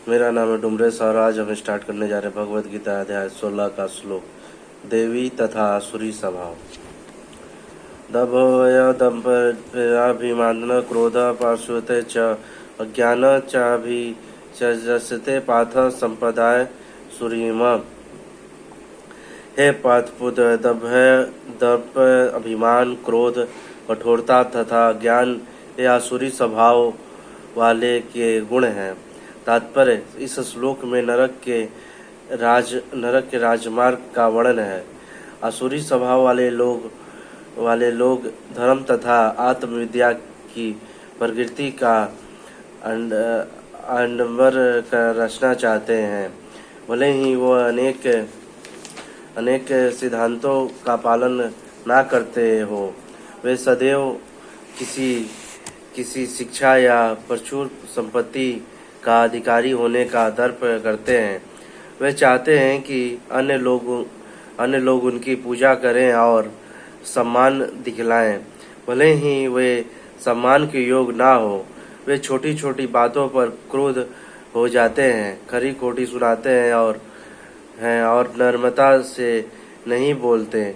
मेरा नाम है डुमरेश और आज हम स्टार्ट करने जा रहे हैं भगवद गीता अध्याय 16 का श्लोक। देवी तथा आसुरी स्वभाव। दम्भोऽभिमान क्रोध पार्श्वते च अज्ञान चाभिचर्यते पाथ संपदाय सुरीम। हे पार्थपुत्र, दर्प अभिमान क्रोध कठोरता तथा ज्ञान ये आसुरी स्वभाव वाले के गुण हैं। तात्पर्य, इस श्लोक में नरक के राजमार्ग का वर्णन है। आसुरी स्वभाव वाले लोग धर्म तथा आत्मविद्या की प्रकृति का आडंबर रचना चाहते हैं। भले ही वह अनेक सिद्धांतों का पालन ना करते हो, वे सदैव किसी शिक्षा या प्रचुर संपत्ति का अधिकारी होने का दर्प करते हैं। वे चाहते हैं कि अन्य लोग उनकी पूजा करें और सम्मान दिखलाएं। भले ही वे सम्मान के योग ना हो, वे छोटी छोटी बातों पर क्रोध हो जाते हैं, खरी खोटी सुनाते हैं और नम्रता से नहीं बोलते।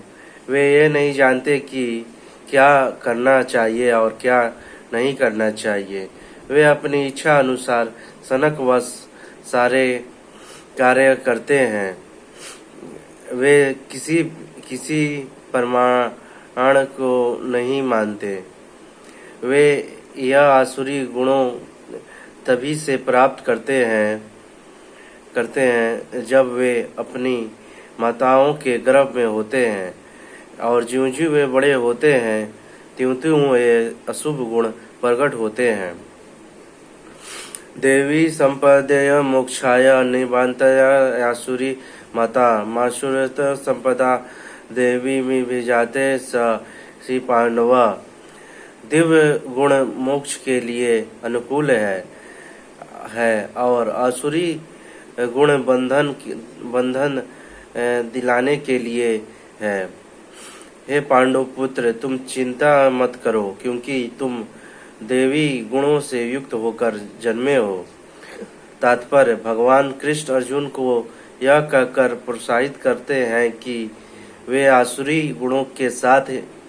वे ये नहीं जानते कि क्या करना चाहिए और क्या नहीं करना चाहिए। वे अपनी इच्छा अनुसार सनकवश सारे कार्य करते हैं। वे किसी प्रमाण को नहीं मानते। वे यह आसुरी गुणों तभी से प्राप्त करते हैं जब वे अपनी माताओं के गर्भ में होते हैं, और ज्यों-ज्यों वे बड़े होते हैं त्यों-त्यों वे अशुभ गुण प्रकट होते हैं। देवी संपदेय मोक्षाय निबांतया आसुरी माता मासुरत संपदा देवी में विजाते श्री पांडव। दिव्य गुण मोक्ष के लिए अनुकूल है और आसुरी गुण बंधन दिलाने के लिए है। हे पांडव पुत्र, तुम चिंता मत करो, क्योंकि तुम देवी गुणों से युक्त होकर जन्मे हो। तात्पर्य, भगवान कृष्ण अर्जुन को यह कहकर प्रोत्साहित करते हैं कि वे आसुरी गुणों के साथ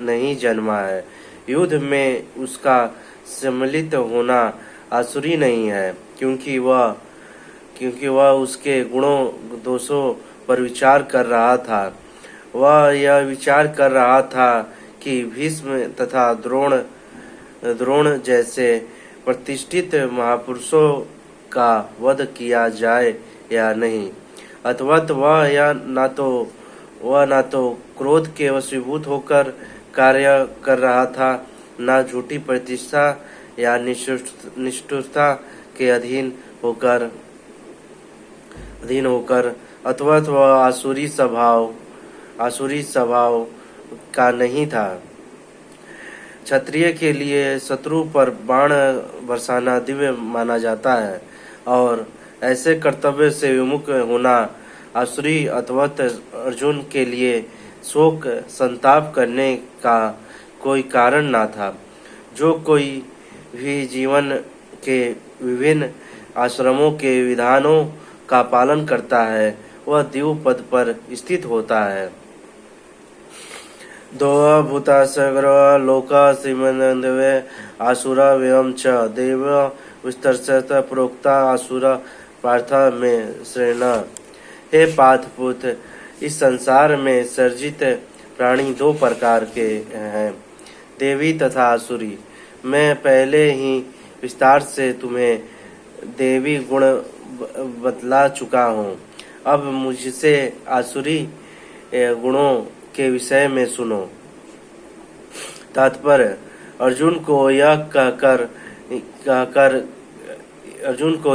नहीं जन्मा है। युद्ध में उसका सम्मिलित होना आसुरी नहीं है, क्योंकि वह उसके गुणों दोषों पर विचार कर रहा था। वह यह विचार कर रहा था कि भीष्म तथा द्रोण जैसे प्रतिष्ठित महापुरुषों का वध किया जाए या नहीं। अथवा वह न तो क्रोध के वशीभूत होकर कार्य कर रहा था, न झूठी प्रतिष्ठा या निष्ठुरता के अधीन होकर अथवा वह आसुरी स्वभाव का नहीं था। क्षत्रिय के लिए शत्रु पर बाण बरसाना दिव्य माना जाता है, और ऐसे कर्तव्य से विमुख होना आसुरी अथवा अर्जुन के लिए शोक संताप करने का कोई कारण न था। जो कोई भी जीवन के विभिन्न आश्रमों के विधानों का पालन करता है, वह दिव्य पद पर स्थित होता है। दो भूता सग्र लोक श्रीमंदवे आसुरा व्यम च देव विस्तरत प्रोक्ता आसुर पार्थ में श्रेण। हे पार्थपुत्र, इस संसार में सर्जित प्राणी दो प्रकार के हैं, देवी तथा आसुरी। मैं पहले ही विस्तार से तुम्हें देवी गुण बतला चुका हूँ। अब मुझसे आसुरी गुणों के विषय में सुनो। तात्पर्य, अर्जुन को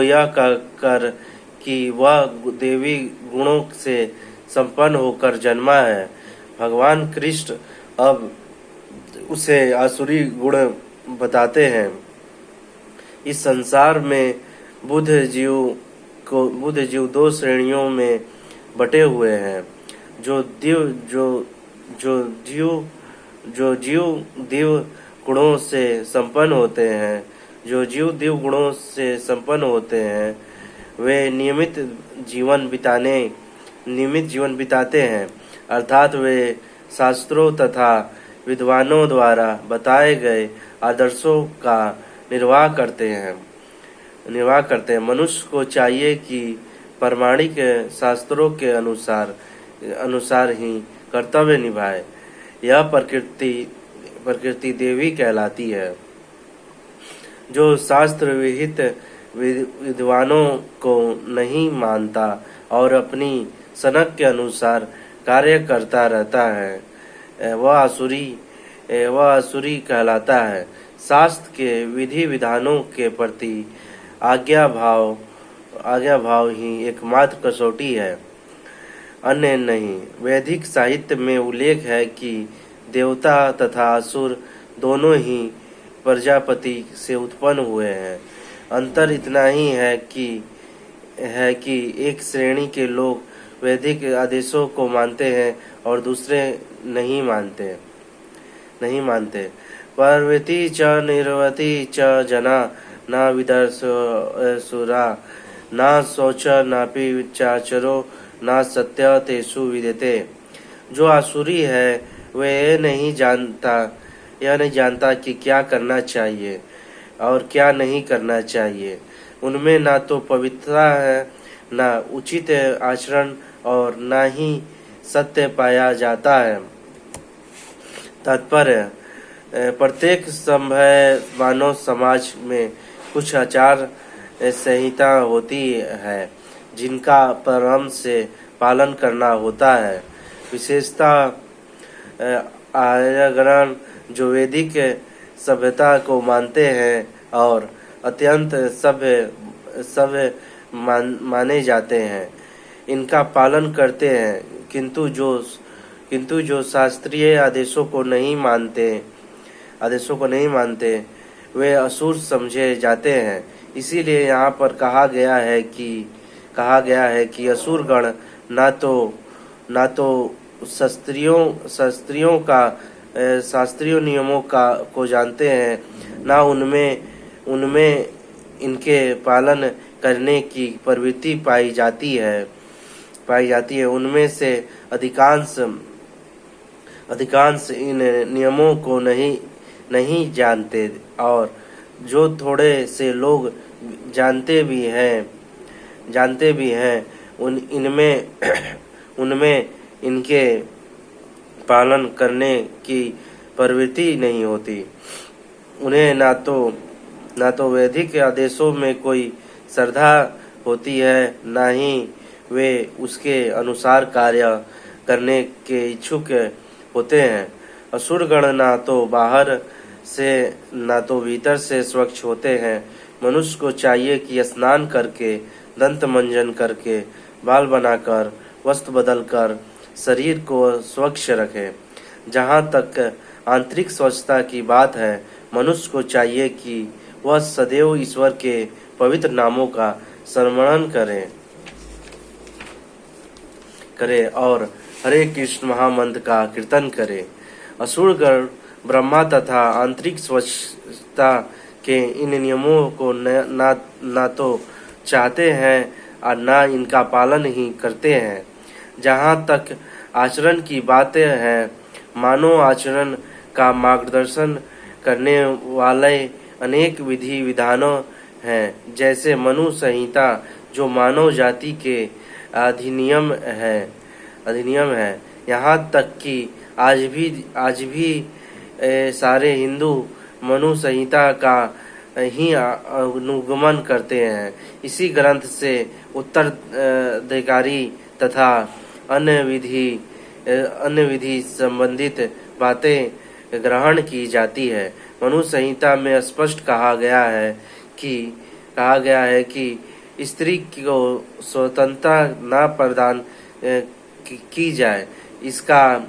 यह कहकर कि वह देवी गुणों से संपन्न होकर जन्मा है, भगवान कृष्ण अब उसे आसुरी गुण बताते हैं। इस संसार में बुद्ध जीव दो श्रेणियों में बटे हुए हैं। जो जीव दिव्य गुणों से संपन्न होते हैं वे नियमित जीवन बिताते हैं, अर्थात वे शास्त्रों तथा विद्वानों द्वारा बताए गए आदर्शों का निर्वाह करते हैं। मनुष्य को चाहिए कि प्रामाणिक शास्त्रों के अनुसार ही कर्तव्य निभाए। यह प्रकृति देवी कहलाती है, जो शास्त्र विहित विद्वानों को नहीं मानता और अपनी सनक के अनुसार कार्य करता रहता है, वह असुरी कहलाता है। शास्त्र के विधि विधानों के प्रति आज्ञा भाव ही एकमात्र कसौटी है, अन्य नहीं। वैदिक साहित्य में उल्लेख है कि देवता तथा असुर दोनों ही प्रजापति से उत्पन्न हुए हैं। अंतर इतना ही है कि एक श्रेणी के लोग वैदिक आदेशों को मानते हैं और दूसरे नहीं मानते। पार्वती च निर्वती च जना न विदर्शुरा न शौच नापि चाचरो न सत्य तेषु विद्यते। जो आसुरी है वह यह नहीं जानता कि क्या करना चाहिए और क्या नहीं करना चाहिए। उनमें ना तो पवित्रता है, ना उचित आचरण और ना ही सत्य पाया जाता है। तात्पर्य, प्रत्येक सभ्य मानव समाज में कुछ आचार संहिता होती है जिनका प्रारंभ से पालन करना होता है। विशेषता आर्यगण जो वैदिक सभ्यता को मानते हैं और अत्यंत सभ्य माने जाते हैं, इनका पालन करते हैं, किंतु जो शास्त्रीय आदेशों को नहीं मानते वे असुर समझे जाते हैं। इसीलिए यहाँ पर कहा गया है कि असुर गण ना तो शास्त्रीय नियमों को जानते हैं, ना उनमें इनके पालन करने की प्रवृत्ति पाई जाती है। उनमें से अधिकांश इन नियमों को नहीं जानते, और जो थोड़े से लोग जानते भी हैं उनमें इनके पालन करने की प्रवृत्ति नहीं होती। उन्हें ना तो वैदिक आदेशों में कोई श्रद्धा होती है, ना ही वे उसके अनुसार कार्य करने के इच्छुक होते हैं। असुरगण ना तो बाहर से ना तो भीतर से स्वच्छ होते हैं। मनुष्य को चाहिए कि स्नान करके, दंत मंजन करके, बाल बनाकर, वस्त्र बदलकर शरीर को स्वच्छ रखे। जहाँ तक आंतरिक स्वच्छता की बात है, मनुष्य को चाहिए कि वह सदैव ईश्वर के पवित्र नामों का स्मरण करे और हरे कृष्ण महामंत्र का कीर्तन करे। असुरगण ब्रह्मा तथा आंतरिक स्वच्छता के इन नियमों को ना तो चाहते हैं और ना इनका पालन ही करते हैं। जहाँ तक आचरण की बातें हैं, मानव आचरण का मार्गदर्शन करने वाले अनेक विधि विधानों हैं, जैसे मनु संहिता जो मानव जाति के अधिनियम है। यहाँ तक कि आज भी सारे हिंदू मनु संहिता का ही अनुगमन करते हैं। इसी ग्रंथ से उत्तराधिकारी तथा अन्य विधि संबंधित बातें ग्रहण की जाती है। मनु संहिता में स्पष्ट कहा गया है कि स्त्री को स्वतंत्रता न प्रदान की जाए। इसका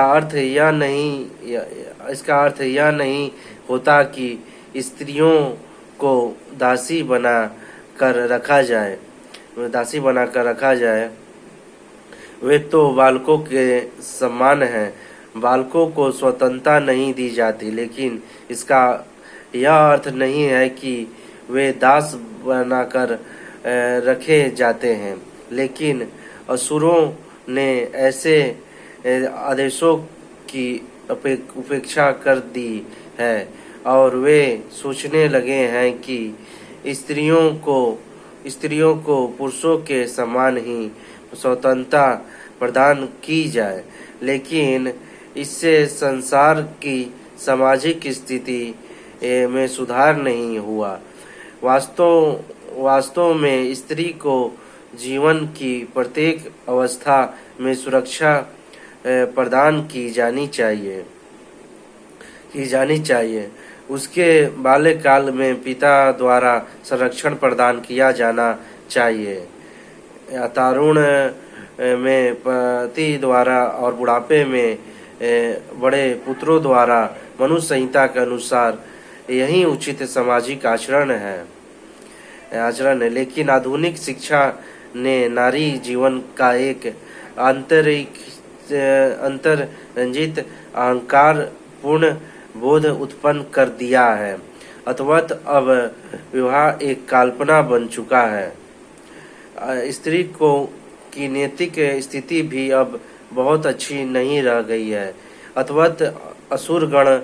अर्थ यह नहीं होता कि स्त्रियों को दासी बना कर रखा जाए। वे तो बालकों के समान हैं। बालकों को स्वतंत्रता नहीं दी जाती, लेकिन इसका यह अर्थ नहीं है कि वे दास बनाकर रखे जाते हैं, लेकिन असुरों ने ऐसे आदेशों की उपेक्षा कर दी है और वे सोचने लगे हैं कि स्त्रियों को पुरुषों के समान ही स्वतंत्रता प्रदान की जाए, लेकिन इससे संसार की सामाजिक स्थिति में सुधार नहीं हुआ। वास्तव में स्त्री को जीवन की प्रत्येक अवस्था में सुरक्षा प्रदान की जानी चाहिए। उसके बाल्यकाल में पिता द्वारा संरक्षण प्रदान किया जाना चाहिए, तरुण में पति द्वारा और बुढ़ापे में बड़े पुत्रों द्वारा। मनुष्य संहिता के अनुसार यही उचित सामाजिक आचरण है। लेकिन आधुनिक शिक्षा ने नारी जीवन का एक अंतरंजित अहंकार पूर्ण बोध उत्पन्न कर दिया है। अतवत अब विवाह एक कल्पना बन चुका है। स्त्री की नैतिक स्थिति भी अब बहुत अच्छी नहीं रह गई है। अतवत असुरगण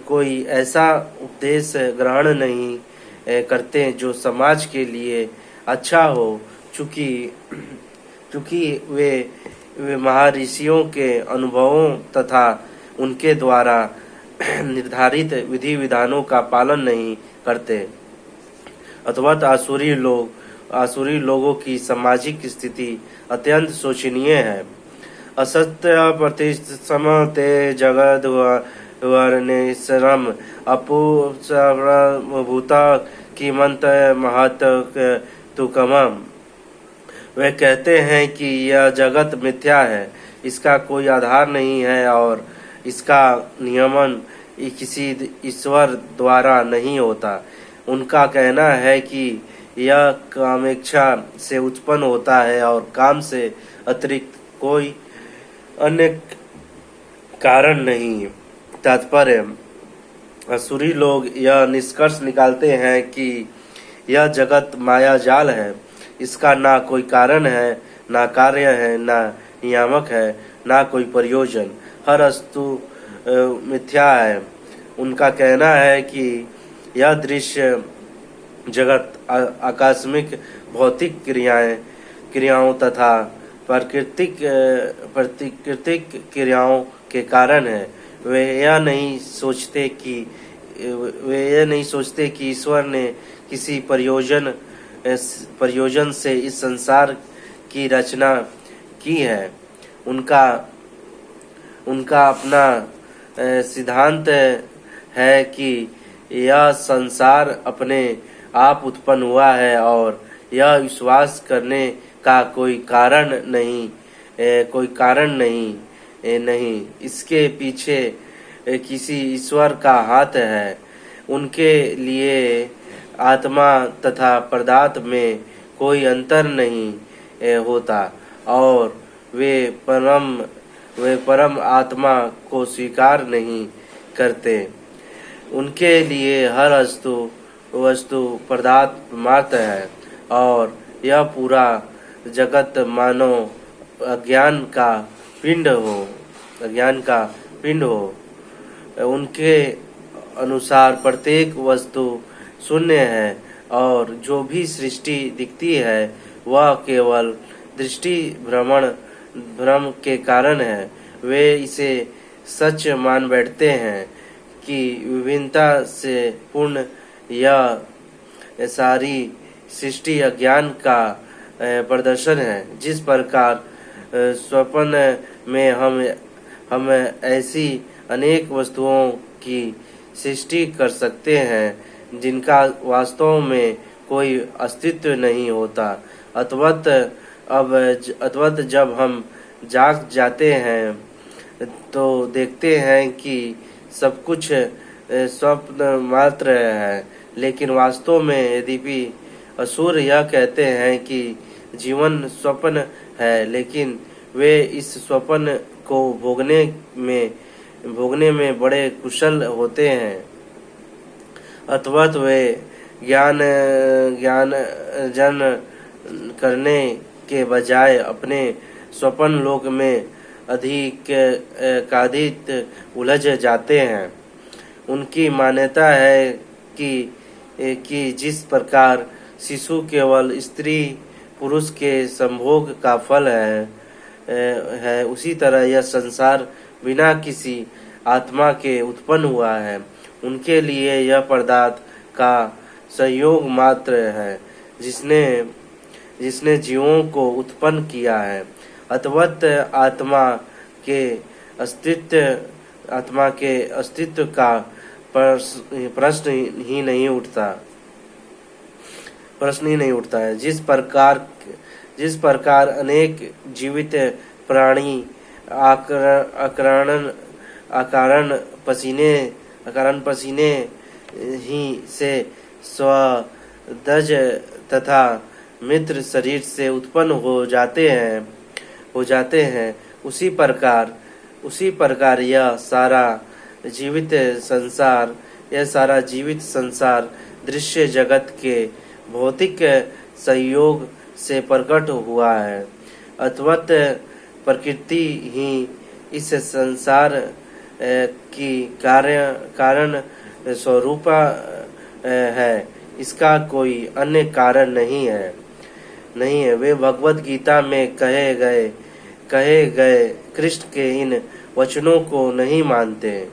कोई ऐसा उपदेश ग्रहण नहीं करते जो समाज के लिए अच्छा हो, चूंकि वे महर्षियों के अनुभवों तथा उनके द्वारा निर्धारित विधि विधानों का पालन नहीं करते। अतवत आसुरी लोगों की सामाजिक स्थिति अत्यंत शोचनीय है। असत्य प्रतिसम ते जगद वर्णेश्वरम अपुभूता किमंत महत तुकमम। वे कहते हैं कि यह जगत मिथ्या है, इसका कोई आधार नहीं है और इसका नियमन किसी ईश्वर द्वारा नहीं होता। उनका कहना है कि यह कामेच्छा से उत्पन्न होता है और काम से अतिरिक्त कोई अन्य कारण नहीं। तात्पर्य, असुरी लोग यह निष्कर्ष निकालते हैं कि यह जगत माया जाल है, इसका ना कोई कारण है, ना कार्य है, ना नियामक है, ना कोई प्रयोजन, हर वस्तु मिथ्या है। उनका कहना है कि यह दृश्य जगत आकस्मिक भौतिक क्रियाओं तथा प्राकृतिक क्रियाओं के कारण है। वे यह नहीं सोचते कि ईश्वर ने किसी प्रयोजन से इस संसार की रचना की है। उनका अपना सिद्धांत है कि यह संसार अपने आप उत्पन्न हुआ है और यह विश्वास करने का कोई कारण नहीं। इसके पीछे किसी ईश्वर का हाथ है। उनके लिए आत्मा तथा पदार्थ में कोई अंतर नहीं होता और वे परम आत्मा को स्वीकार नहीं करते। उनके लिए हर वस्तु पदार्थ मात्र है और यह पूरा जगत मानो अज्ञान का पिंड हो। उनके अनुसार प्रत्येक वस्तु शून्य है और जो भी सृष्टि दिखती है वह केवल दृष्टि भ्रम के कारण है। वे इसे सच मान बैठते हैं कि विभिन्नता से पूर्ण यह सारी सृष्टि अज्ञान का प्रदर्शन है। जिस प्रकार स्वप्न में हम ऐसी अनेक वस्तुओं की सृष्टि कर सकते हैं जिनका वास्तव में कोई अस्तित्व नहीं होता। अतवत जब हम जाग जाते हैं तो देखते हैं कि सब कुछ स्वप्न मात्र है, लेकिन वास्तव में यद्यपि असुर यह कहते हैं कि जीवन स्वप्न है, लेकिन वे इस स्वप्न को भोगने में बड़े कुशल होते हैं। अतवत वे ज्ञान जन करने के बजाय अपने स्वप्न लोक में अधिकाधिक उलझ जाते हैं। उनकी मान्यता है कि जिस प्रकार शिशु केवल स्त्री पुरुष के संभोग का फल है, उसी तरह यह संसार बिना किसी आत्मा के उत्पन्न हुआ है। उनके लिए यह पदार्थ का संयोग मात्र है जिसने जीवों को उत्पन्न किया है। अतवत आत्मा के अस्तित्व का प्रश्न ही नहीं उठता है। जिस प्रकार अनेक जीवित प्राणी अकारण पसीने ही से स्वदज तथा मित्र शरीर से उत्पन्न हो जाते हैं, उसी प्रकार यह सारा जीवित संसार दृश्य जगत के भौतिक संयोग से प्रकट हुआ है। अथवत प्रकृति ही इस संसार की कारण स्वरूप है, इसका कोई अन्य कारण नहीं है। वे भगवत गीता में कहे गए कृष्ण के इन वचनों को नहीं मानते।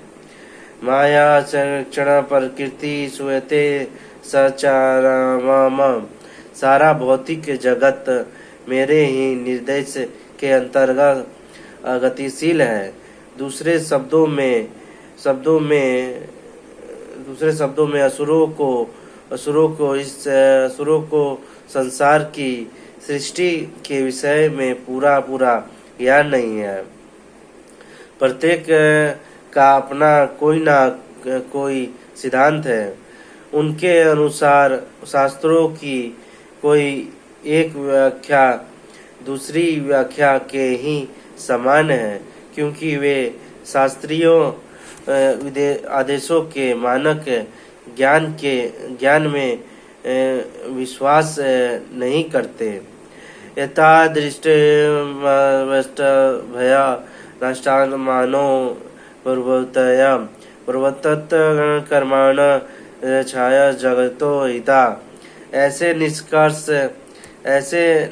माया संरक्षण प्रकृति सुयते सचाराम, सारा भौतिक जगत मेरे ही निर्देश के अंतर्गत गतिशील है। दूसरे शब्दों में असुरों को संसार की सृष्टि के विषय में पूरा ज्ञान नहीं है। प्रत्येक का अपना कोई ना कोई सिद्धांत है। उनके अनुसार शास्त्रों की कोई एक व्याख्या दूसरी व्याख्या के ही समान है, क्योंकि वे शास्त्रीय आदेशों के मानक ज्ञान में विश्वास नहीं करते। यथा दृष्टभया नष्टात्मानो प्रवर्तत कर्माण छाया जगतो हिता। ऐसे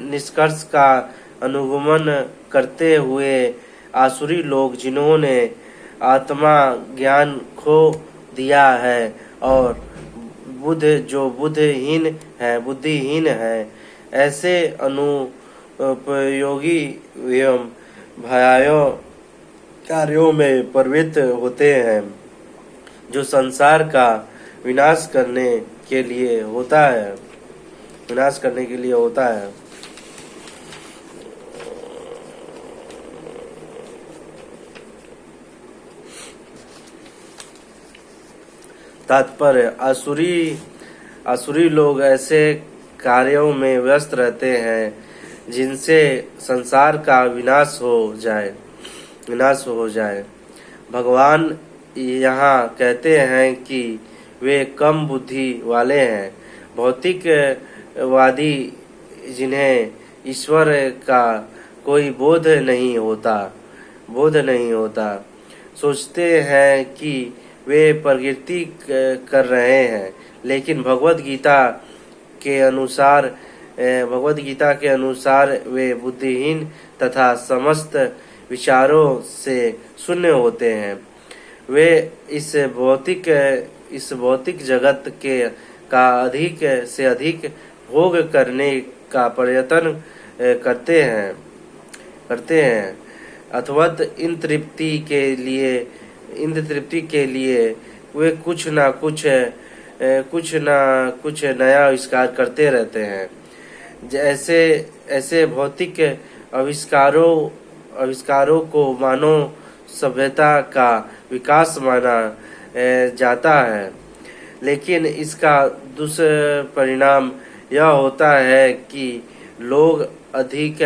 निष्कर्ष का अनुगमन करते हुए आसुरी लोग, जिन्होंने आत्मा ज्ञान खो दिया है और बुद्धिहीन है, ऐसे अनुपयोगी एवं भयावह कार्यों में प्रवृत्त होते हैं, जो संसार का विनाश करने के लिए होता है। तात्पर्य: आसुरी लोग ऐसे कार्यों में व्यस्त रहते हैं जिनसे संसार का विनाश हो जाए। भगवान यहाँ कहते हैं कि वे कम बुद्धि वाले हैं। भौतिकवादी, जिन्हें ईश्वर का कोई बोध नहीं होता, सोचते हैं कि वे प्रगति कर रहे हैं, लेकिन भगवत गीता के अनुसार वे बुद्धिहीन तथा समस्त विचारों से शून्य होते हैं। वे इस भौतिक जगत का अधिक से अधिक भोग करने का प्रयत्न करते हैं। अथवा इन तृप्ति के लिए वे कुछ ना कुछ नया आविष्कार करते रहते हैं। ऐसे भौतिक आविष्कारों को मानव सभ्यता का विकास माना जाता है, लेकिन इसका दुष्परिणाम यह होता है कि लोग अधिक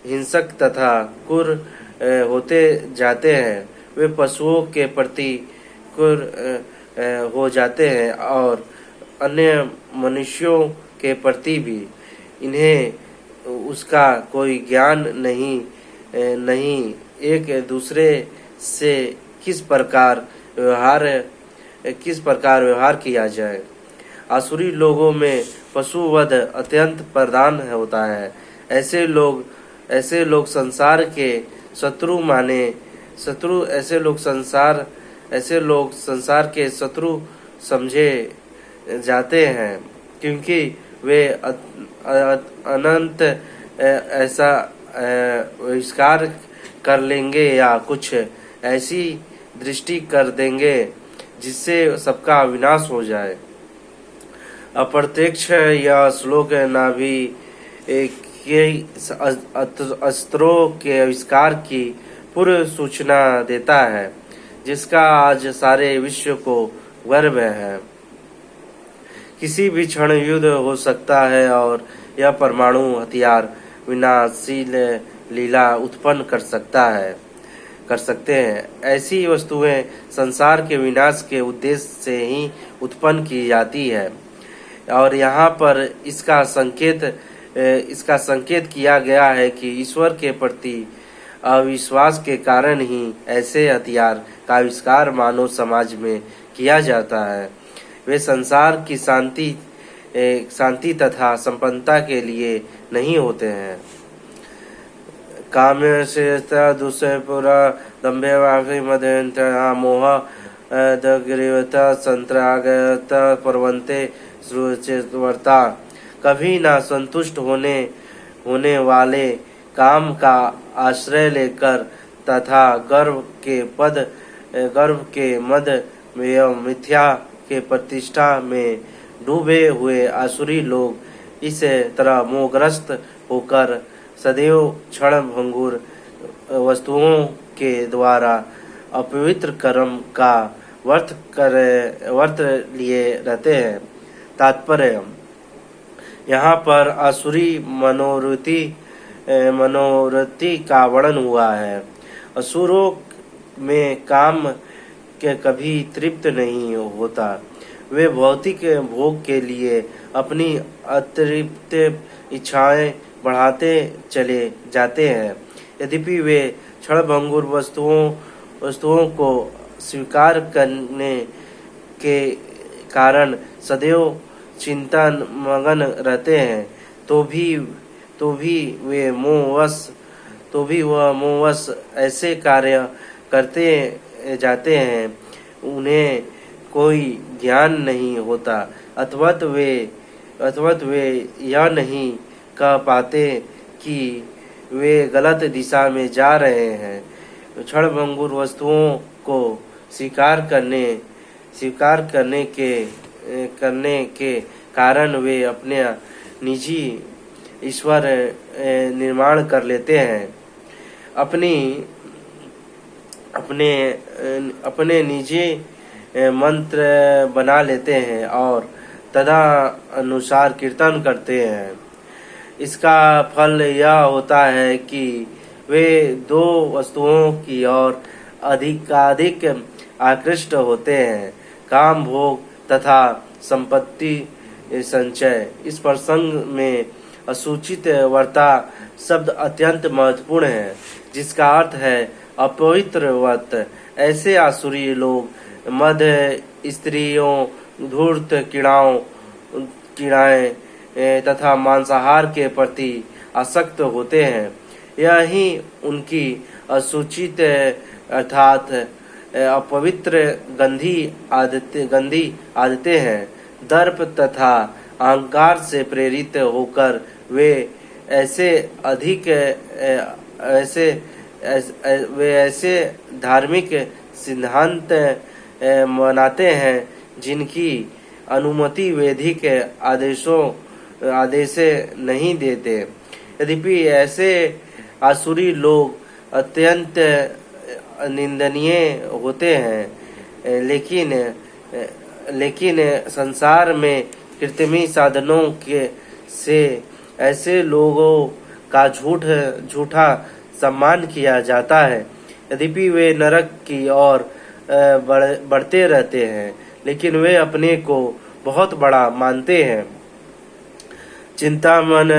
हिंसक तथा क्रूर होते जाते हैं। वे पशुओं के प्रति क्रूर हो जाते हैं और अन्य मनुष्यों के प्रति भी इन्हें उसका कोई ज्ञान नहीं एक दूसरे से किस प्रकार व्यवहार किया जाए। आसुरी लोगों में पशुवध अत्यंत प्रधान होता है। ऐसे लोग संसार के संसार के शत्रु समझे जाते हैं, क्योंकि वे अनंत ऐसा आविष्कार कर लेंगे या कुछ ऐसी दृष्टि कर देंगे जिससे सबका विनाश हो जाए। अप्रत्यक्ष यह श्लोक नाभि के अस्त्रों के आविष्कार की पूर्व सूचना देता है, जिसका आज सारे विश्व को गर्व है। किसी भी क्षण युद्ध हो सकता है और यह परमाणु हथियार विनाशील लीला उत्पन्न कर सकते हैं। ऐसी वस्तुएं संसार के विनाश के उद्देश्य से ही उत्पन्न की जाती है और यहाँ पर इसका संकेत किया गया है कि ईश्वर के प्रति अविश्वास के कारण ही ऐसे हथियार का आविष्कार मानव समाज में किया जाता है। वे संसार की शांति तथा संपन्नता के लिए नहीं होते हैं। काम्य से दुष्पुरा दम्भ्य मदयंत्र मोह दग्रीवता संत्रागता परवंते सुचेतवर्ता। कभी ना संतुष्ट होने वाले काम का आश्रय लेकर तथा गर्व के मद में मिथ्या के प्रतिष्ठा में डूबे हुए आसुरी लोग इस तरह मोहग्रस्त होकर सदैव क्षण भंगुर वस्तुओं के द्वारा अपवित्र कर्म का वर्त लिए रहते हैं। तात्पर्य, यहाँ पर आसुरी मनोवृत्ति का वर्णन हुआ है। असुरों में काम के कभी तृप्त नहीं होता। वे भौतिक भोग के लिए अपनी अतिरिक्त इच्छाएं बढ़ाते चले जाते हैं। यद्यपि वे क्षणभंगुर वस्तुओं को स्वीकार करने के कारण सदैव चिंतन मगन रहते हैं, तो भी वह मोहवश ऐसे कार्य करते जाते हैं उन्हें कोई ज्ञान नहीं होता। अथवा वे यह नहीं कह पाते कि वे गलत दिशा में जा रहे हैं। क्षणभंगुर वस्तुओं को स्वीकार करने के कारण वे अपने निजी ईश्वर निर्माण कर लेते हैं, अपने निजी मंत्र बना लेते हैं और तदा अनुसार कीर्तन करते हैं। इसका फल यह होता है कि वे दो वस्तुओं की ओर अधिकाधिक आकृष्ट होते हैं, काम भोग तथा संपत्ति संचय। इस प्रसंग में असूचित वर्ता शब्द अत्यंत महत्वपूर्ण है, जिसका अर्थ है अपवित्र व्रत। ऐसे आसुरी लोग मद, स्त्रियों, धूर्त कीड़ाएं तथा मांसाहार के प्रति आसक्त होते हैं। यही उनकी असूचित अर्थात अपवित्र गंदी आदतें हैं। दर्प तथा अहंकार से प्रेरित होकर वे ऐसे धार्मिक सिद्धांत मनाते हैं जिनकी अनुमति वैदिक आदेश नहीं देते। यद्यपि ऐसे आसुरी लोग अत्यंत निंदनीय होते हैं, लेकिन संसार में कृत्रिमी साधनों से ऐसे लोगों का झूठा सम्मान किया जाता है। यद्यपि वे नरक की ओर बढ़ते रहते हैं, लेकिन वे अपने को बहुत बड़ा मानते हैं। चिंतामन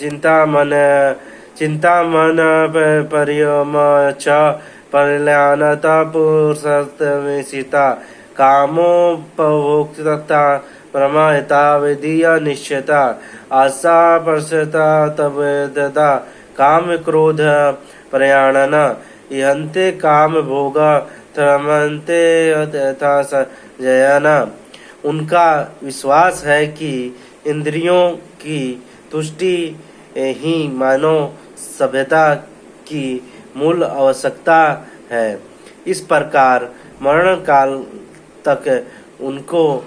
चिंतामन चिंतामन परियम च परिलानता पुरुषत्वमिसिता कामोपभोक्ता प्रमायता विधीय निश्चिता आशा परसता तवेदता काम क्रोध प्रयाणन इहन्ते काम भोग त्रमन्ते तथा जयन। उनका विश्वास है कि इंद्रियों की तुष्टि ही मानव सभ्यता की मूल आवश्यकता है। इस प्रकार मरण काल तक उनको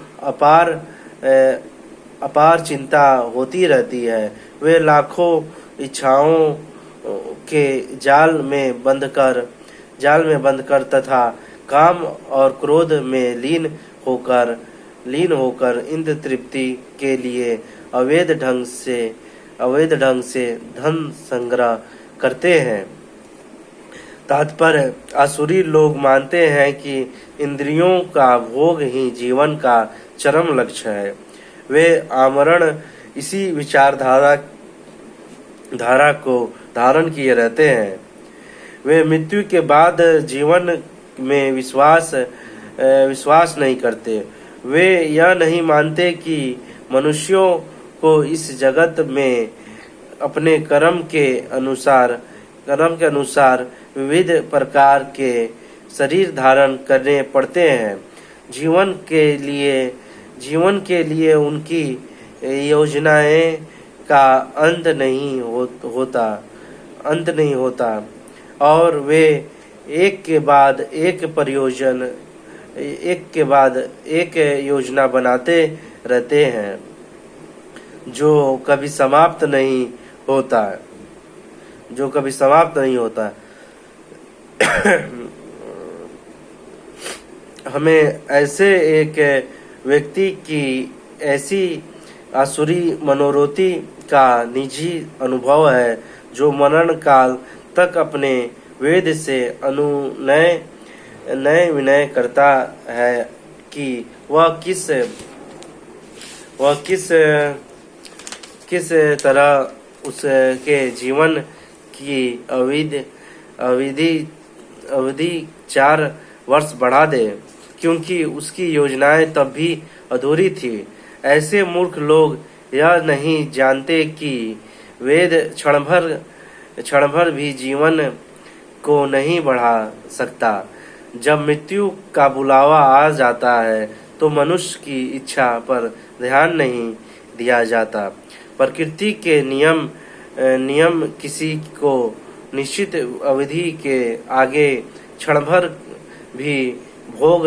अपार चिंता होती रहती है। वे लाखों इच्छाओं के जाल में बंधकर तथा काम और क्रोध में लीन होकर इंद्र तृप्ति के लिए अवैध ढंग से धन संग्रह करते हैं। तात्पर्य, आसुरी लोग मानते हैं कि इंद्रियों का भोग ही जीवन का चरम लक्ष्य है। वे आमरण इसी विचारधारा को धारण किए रहते हैं। वे मृत्यु के बाद जीवन में विश्वास नहीं करते। वे यह नहीं मानते कि मनुष्यों को इस जगत में अपने कर्म के अनुसार विविध प्रकार के शरीर धारण करने पड़ते हैं। जीवन के लिए उनकी योजनाएं का अंत नहीं होता और वे एक के बाद एक योजना बनाते रहते हैं जो कभी समाप्त नहीं होता। हमें ऐसे एक व्यक्ति की ऐसी आसुरी मनोरथी का निजी अनुभव है जो मरण काल तक अपने वेद से नए विनय करता है कि वह किस तरह उसके जीवन की अवधि 4 वर्ष बढ़ा दे, क्योंकि उसकी योजनाएं तब भी अधूरी थी। ऐसे मूर्ख लोग यह नहीं जानते कि वेद क्षण भर भी जीवन को नहीं बढ़ा सकता। जब मृत्यु का बुलावा आ जाता है तो मनुष्य की इच्छा पर ध्यान नहीं दिया जाता। प्रकृति के नियम किसी को निश्चित अवधि के आगे क्षण भर भी भोग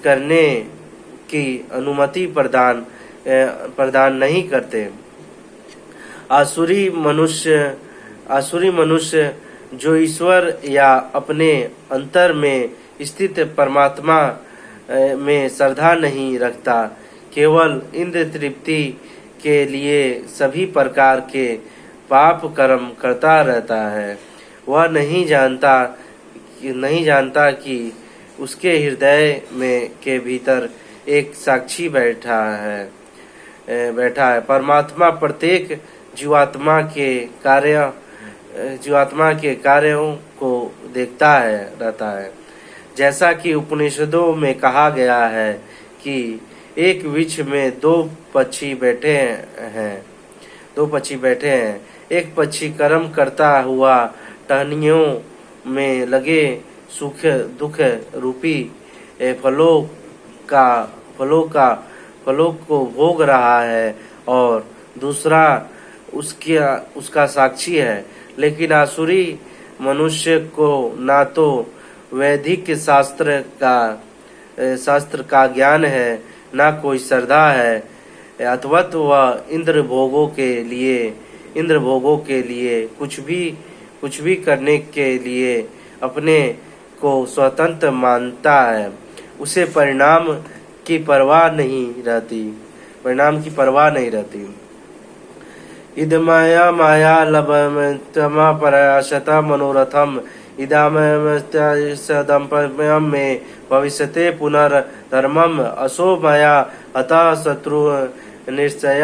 करने की अनुमति प्रदान नहीं करते। आसुरी मनुष्य जो ईश्वर या अपने अंतर में स्थित परमात्मा में श्रद्धा नहीं रखता, केवल इंद्र तृप्ति के लिए सभी प्रकार के पाप कर्म करता रहता है। वह नहीं जानता कि उसके हृदय में के भीतर एक साक्षी बैठा है। परमात्मा प्रत्येक जीवात्मा के कार्यों को देखता रहता है। जैसा कि उपनिषदों में कहा गया है कि एक वृक्ष में 2 पक्षी बैठे हैं। एक पक्षी कर्म करता हुआ टहनियों में लगे सुख दुख रूपी फलों को भोग रहा है और दूसरा उसका साक्षी है। लेकिन आसुरी मनुष्य को ना तो वैदिक शास्त्र का ज्ञान है, ना कोई श्रद्धा है, अथवा वह इंद्र भोगों के लिए कुछ भी करने के लिए अपने को स्वतंत्र मानता है। उसे परिणाम की परवाह नहीं रहती। इदमया माया लभमतमा पराशत मनोरथम इदामयमस्तदम्पयम में भविष्यते पुनर्धर्मम असो मया अतः शत्रु निश्चय